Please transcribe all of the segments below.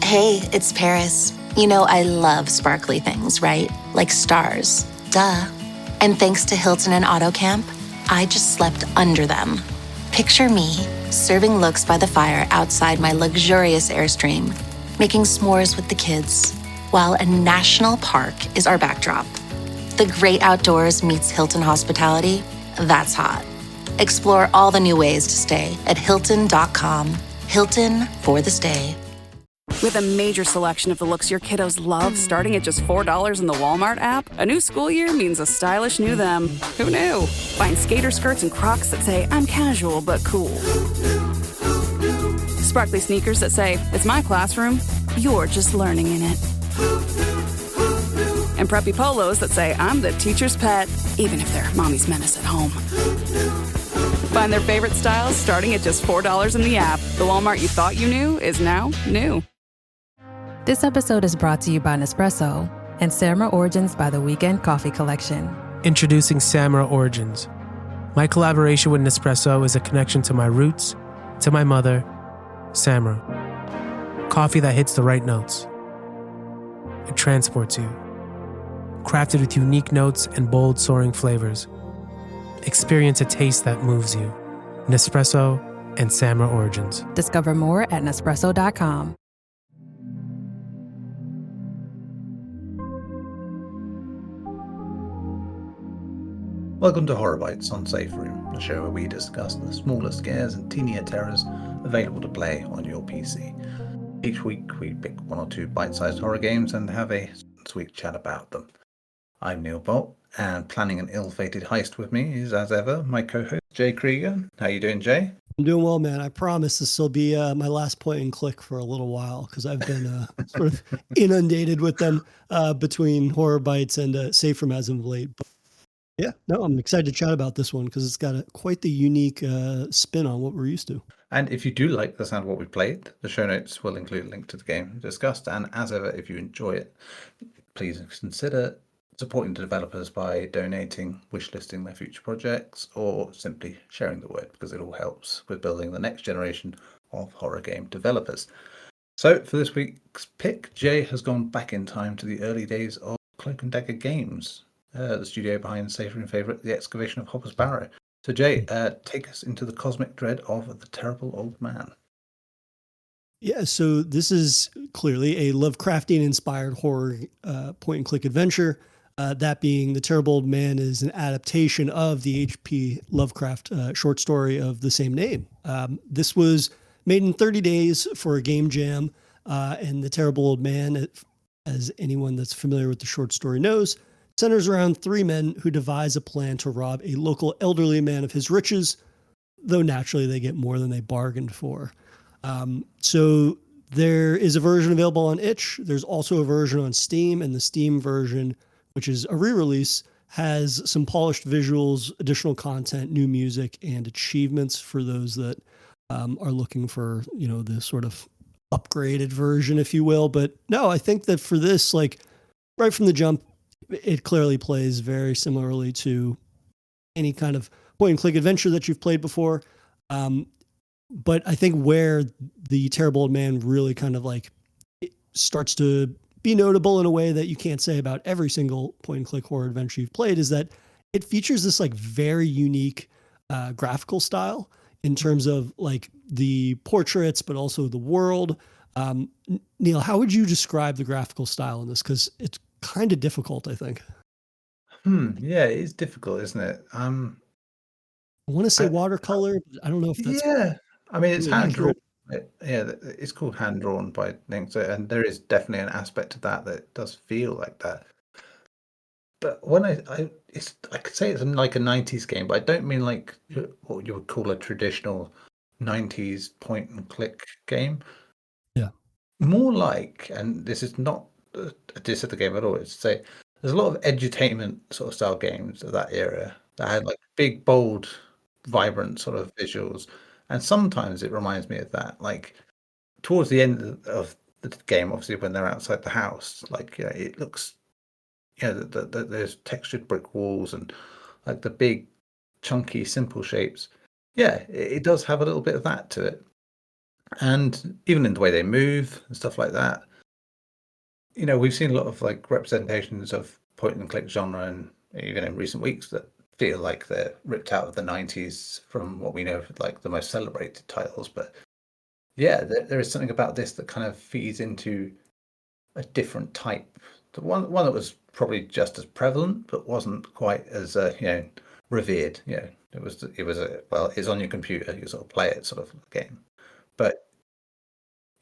Hey, it's Paris. You know, I love sparkly things, right? Like stars. Duh. And thanks to Hilton and AutoCamp, I just slept under them. Picture me serving looks by the fire outside my luxurious Airstream, making s'mores with the kids, while a national park is our backdrop. The great outdoors meets Hilton hospitality. That's hot. Explore all the new ways to stay at Hilton.com. Hilton for the stay. With a major selection of the looks your kiddos love starting at just $4 in the Walmart app, a new school year means a stylish new them. Who knew? Find skater skirts and Crocs that say, I'm casual but cool. Sparkly sneakers that say, it's my classroom, you're just learning in it. And preppy polos that say, I'm the teacher's pet, even if they're mommy's menace at home. Find their favorite styles starting at just $4 in the app. The Walmart you thought you knew is now new. This episode is brought to you by Nespresso and Samra Origins by the Weekend Coffee Collection. Introducing Samra Origins. My collaboration with Nespresso is a connection to my roots, to my mother, Samra. Coffee that hits the right notes. It transports you. Crafted with unique notes and bold, soaring flavors. Experience a taste that moves you. Nespresso and Samra Origins. Discover more at Nespresso.com. Welcome to Horror Bytes on Safe Room, the show where we discuss the smaller scares and teenier terrors available to play on your PC. Each week we pick one or two bite-sized horror games and have a sweet chat about them. I'm Neil Bolt, and planning an ill-fated heist with me is, as ever, my co-host Jay Krieger. How you doing, Jay? I'm doing well, man. I promise this will be my last point and click for a little while because I've been sort of inundated with them between Horror Bytes and Safe Room as of late. But yeah, no, I'm excited to chat about this one because it's got quite the unique spin on what we're used to. And if you do like the sound of what we played, the show notes will include a link to the game discussed. And as ever, if you enjoy it, please consider supporting the developers by donating, wishlisting their future projects, or simply sharing the word, because it all helps with building the next generation of horror game developers. So for this week's pick, Jay has gone back in time to the early days of Cloak and Dagger Games, the studio behind Safe Room favourite, The Excavation of Hopper's Barrow. So Jay, take us into the cosmic dread of the terrible old man. Yeah, so this is clearly a Lovecraftian-inspired horror point-and-click adventure. That being The Terrible Old Man is an adaptation of the H.P. Lovecraft short story of the same name. This was made in 30 days for a game jam, and The Terrible Old Man, as anyone that's familiar with the short story knows, centers around three men who devise a plan to rob a local elderly man of his riches, though naturally they get more than they bargained for. So there is a version available on itch. There's also a version on Steam, and the Steam version, which is a re-release, has some polished visuals, additional content, new music, and achievements for those that are looking for, the sort of upgraded version, if you will. But no, I think that for this, like right from the jump, it clearly plays very similarly to any kind of point-and-click adventure that you've played before. But I think where the Terrible Old Man really kind of like it starts to be notable in a way that you can't say about every single point-and-click horror adventure you've played is that it features this like very unique graphical style in terms of like the portraits, but also the world. Neil, how would you describe the graphical style in this? Because it's kind of difficult, I think. Yeah, it is difficult, isn't it? I want to say watercolor, but I don't know if that's... Yeah, I mean, it's really hand drawn. accurate. Yeah, it's called hand drawn by things, and there is definitely an aspect to that does feel like that. But when I could say it's like a 90s game, but I don't mean like what you would call a traditional 90s point and click game. Yeah. More like, and this is not a diss of the game at all, it's to say there's a lot of edutainment sort of style games of that era that had like big, bold, vibrant sort of visuals. And sometimes it reminds me of that. Like towards the end of the game, obviously when they're outside the house, like it looks, there's textured brick walls and like the big, chunky, simple shapes. Yeah, it does have a little bit of that to it. and even in the way they move and stuff like that. We've seen a lot of like representations of point and click genre, and even in recent weeks, that feel like they're ripped out of the 90s from what we know of like the most celebrated titles. But yeah, there is something about this that kind of feeds into a different type. The one that was probably just as prevalent, but wasn't quite as revered. It's on your computer, you sort of play it sort of game. But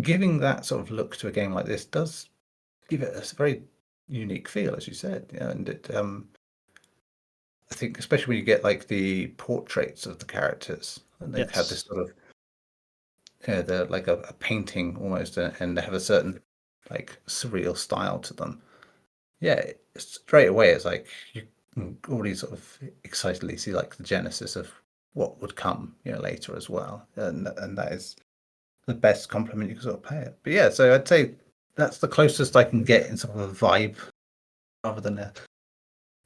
giving that sort of look to a game like this does give it a very unique feel, as you said. And it I think especially when you get like the portraits of the characters, and they've had this Yes. sort of they're like a painting almost, and they have a certain like surreal style to them. Yeah, straight away it's like you can already sort of excitedly see like the genesis of what would come, later as well, and that is the best compliment you can sort of pay it. But yeah, so I'd say that's the closest I can get in sort of a vibe, rather than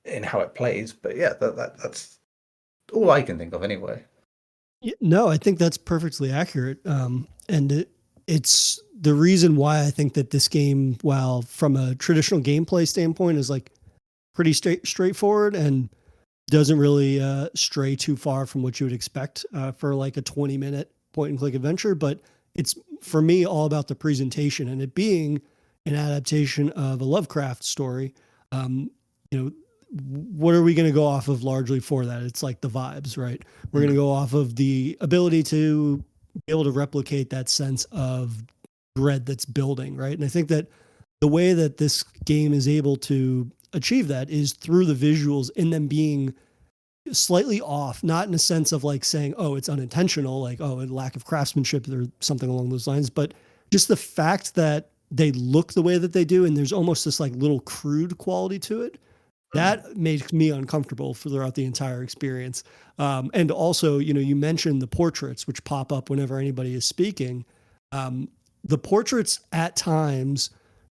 in how it plays. But yeah, that's all I can think of anyway. Yeah, no, I think that's perfectly accurate. It's the reason why I think that this game, while from a traditional gameplay standpoint, is like pretty straightforward and doesn't really stray too far from what you would expect for like a 20-minute point and click adventure. But it's, for me, all about the presentation, and it being an adaptation of a Lovecraft story. You know, what are we going to go off of largely for that? It's like the vibes, right? We're going to go off of the ability to be able to replicate that sense of dread that's building, right? And I think that the way that this game is able to achieve that is through the visuals, in them being slightly off, not in a sense of like saying, oh, it's unintentional, like, oh, a lack of craftsmanship or something along those lines, but just the fact that they look the way that they do, and there's almost this like little crude quality to it, that makes me uncomfortable throughout the entire experience. And also, you mentioned the portraits, which pop up whenever anybody is speaking. The portraits at times,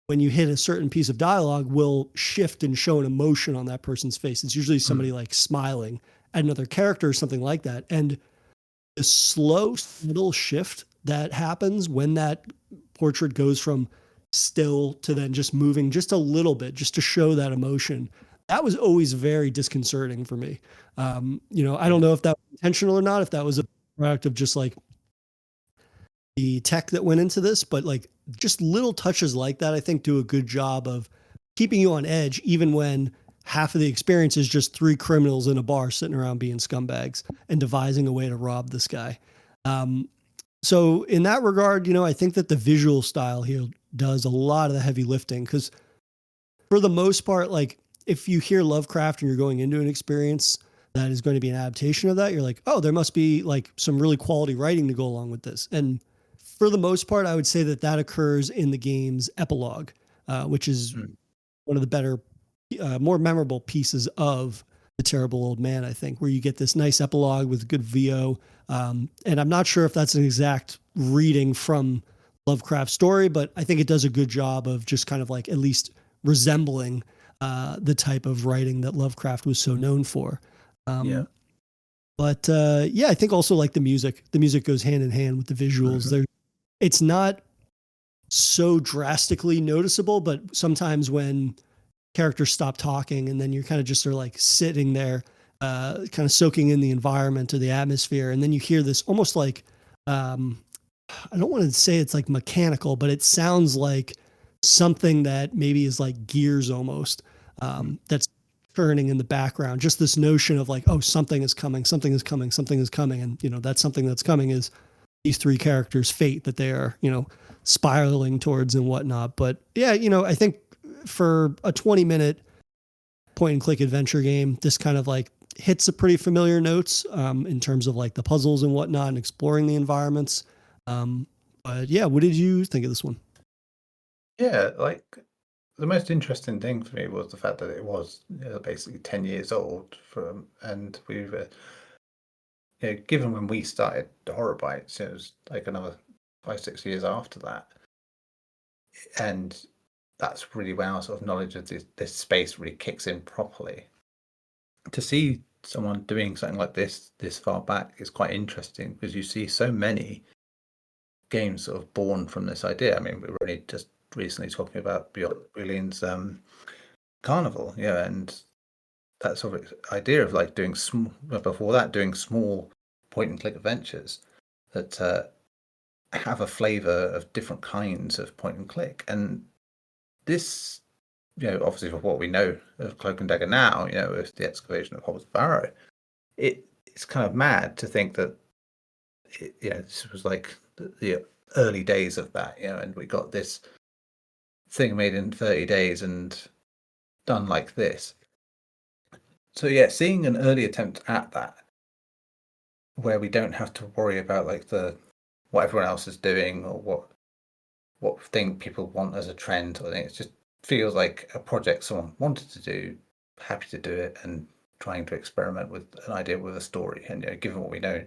when you hit a certain piece of dialogue, will shift and show an emotion on that person's face. It's usually somebody like smiling at another character or something like that. And the slow, subtle shift that happens when that portrait goes from still to then just moving just a little bit, just to show that emotion, that was always very disconcerting for me. I don't know if that was intentional or not, if that was a product of just like the tech that went into this, but like just little touches like that, I think, do a good job of keeping you on edge, even when half of the experience is just three criminals in a bar sitting around being scumbags and devising a way to rob this guy. So in that regard, I think that the visual style here does a lot of the heavy lifting, because for the most part, like if you hear Lovecraft and you're going into an experience that is going to be an adaptation of that, you're like, oh, there must be like some really quality writing to go along with this. And for the most part, I would say that that occurs in the game's epilogue, which is one of the better, more memorable pieces of The Terrible Old Man, I think, where you get this nice epilogue with good VO. And I'm not sure if that's an exact reading from Lovecraft's story, but I think it does a good job of just kind of like at least resembling the type of writing that Lovecraft was so known for. But I think also like the music goes hand in hand with the visuals. It's not so drastically noticeable, but sometimes when characters stop talking and then you're kind of just sort of like sitting there, kind of soaking in the environment or the atmosphere, and then you hear this almost like, I don't want to say it's like mechanical, but it sounds like something that maybe is like gears almost, that's turning in the background. Just this notion of like, oh, something is coming, something is coming, something is coming. And, that's something that's coming is these three characters' fate that they are, spiraling towards and whatnot. But yeah, I think for a 20-minute point and click adventure game, this kind of like hits a pretty familiar notes in terms of like the puzzles and whatnot and exploring the environments. But yeah, what did you think of this one? Yeah, like the most interesting thing for me was the fact that it was basically 10 years old and we've given when we started the Horror Bytes, it was like another 5-6 years after that, and that's really when our sort of knowledge of this space really kicks in properly. To see someone doing something like this far back is quite interesting, because you see so many games sort of born from this idea. I mean, we were only just recently talking about Beyond Boolean's Carnival, and that sort of idea of like doing before that, doing small point and click adventures that have a flavor of different kinds of point and click. And this, obviously for what we know of Cloak and Dagger now, with the excavation of Hobbit's Barrow, it's kind of mad to think that this was like the early days of that, and we got this thing made in 30 days and done like this. So yeah, seeing an early attempt at that, where we don't have to worry about like what everyone else is doing or what thing people want as a trend, I think it just feels like a project someone wanted to do, happy to do it, and trying to experiment with an idea with a story. And given what we know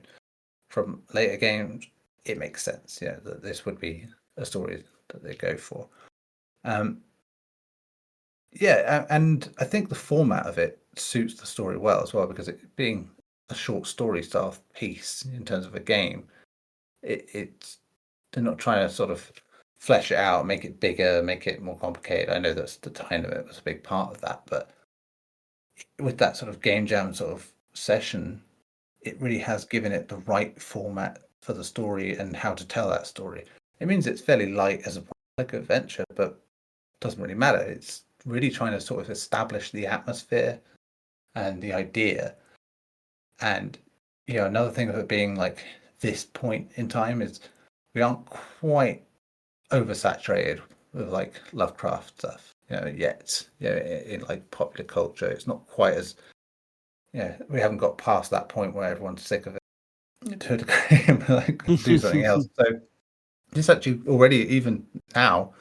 from later games, it makes sense, that this would be a story that they go for. And I think the format of it suits the story well as well, because it being a short story style piece in terms of a game, they're not trying to sort of flesh it out, make it bigger, make it more complicated. I know that's the time of it was a big part of that, but with that sort of game jam sort of session, it really has given it the right format for the story and how to tell that story. It means it's fairly light as a like adventure, but it doesn't really matter. It's really trying to sort of establish the atmosphere and the idea. And another thing of it being like this point in time is we aren't quite oversaturated with like Lovecraft stuff, yet. In like popular culture, it's not quite as we haven't got past that point where everyone's sick of it to a degree, like do something else. So this actually already, even now,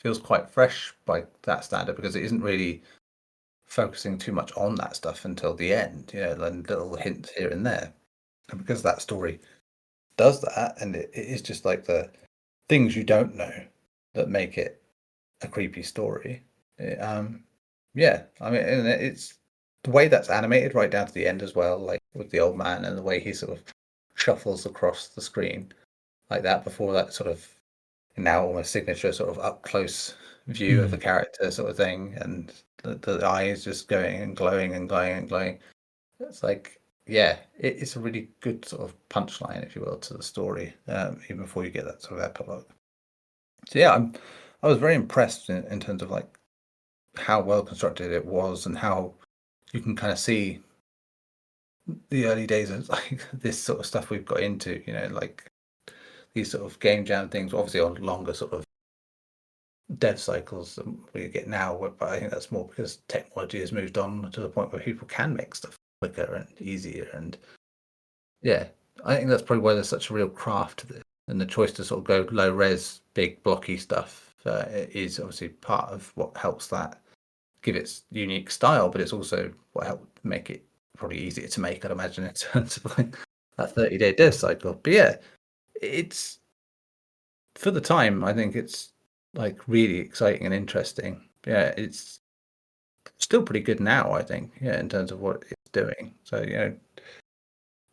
feels quite fresh by that standard, because it isn't really focusing too much on that stuff until the end, and little hints here and there. And because that story does that, and it is just like the things you don't know that make it a creepy story. I mean, and it's the way that's animated right down to the end as well, like with the old man and the way he sort of shuffles across the screen like that before that sort of now almost signature sort of up close view of the character sort of thing, and the eyes just going and glowing and glowing and glowing. It's like, it's a really good sort of punchline, if you will, to the story, even before you get that sort of epilogue. So I was very impressed in terms of like how well constructed it was, and how you can kind of see the early days of like this sort of stuff we've got into, like these sort of game jam things, obviously on longer sort of dev cycles than we get now, but I think that's more because technology has moved on to the point where people can make stuff quicker and easier. And I think that's probably why there's such a real craft to this, and the choice to sort of go low res, big blocky stuff is obviously part of what helps that give its unique style, but it's also what helped make it probably easier to make, I'd imagine, in terms of like that 30-day dev cycle. But it's, for the time, I think it's like really exciting and interesting. It's still pretty good now, I think, in terms of what it's doing. So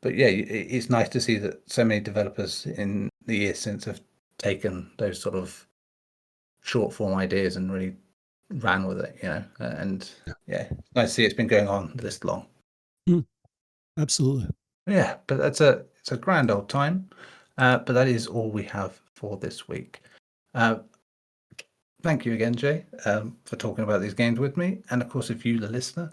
but it's nice to see that so many developers in the years since have taken those sort of short form ideas and really ran with it, and it's nice to see it's been going on this long. Absolutely. But it's a grand old time. But that is all we have for this week. Thank you again, Jay, for talking about these games with me. And of course, if you, the listener,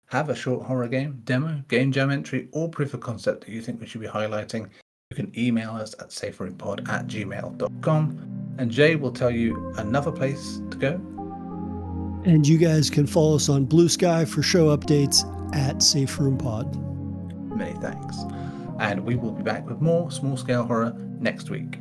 have a short horror game, demo, game jam entry, or proof of concept that you think we should be highlighting, you can email us at saferoompod@gmail.com, and Jay will tell you another place to go. And you guys can follow us on Blue Sky for show updates at SafeRoomPod. Many thanks. And we will be back with more small-scale horror next week.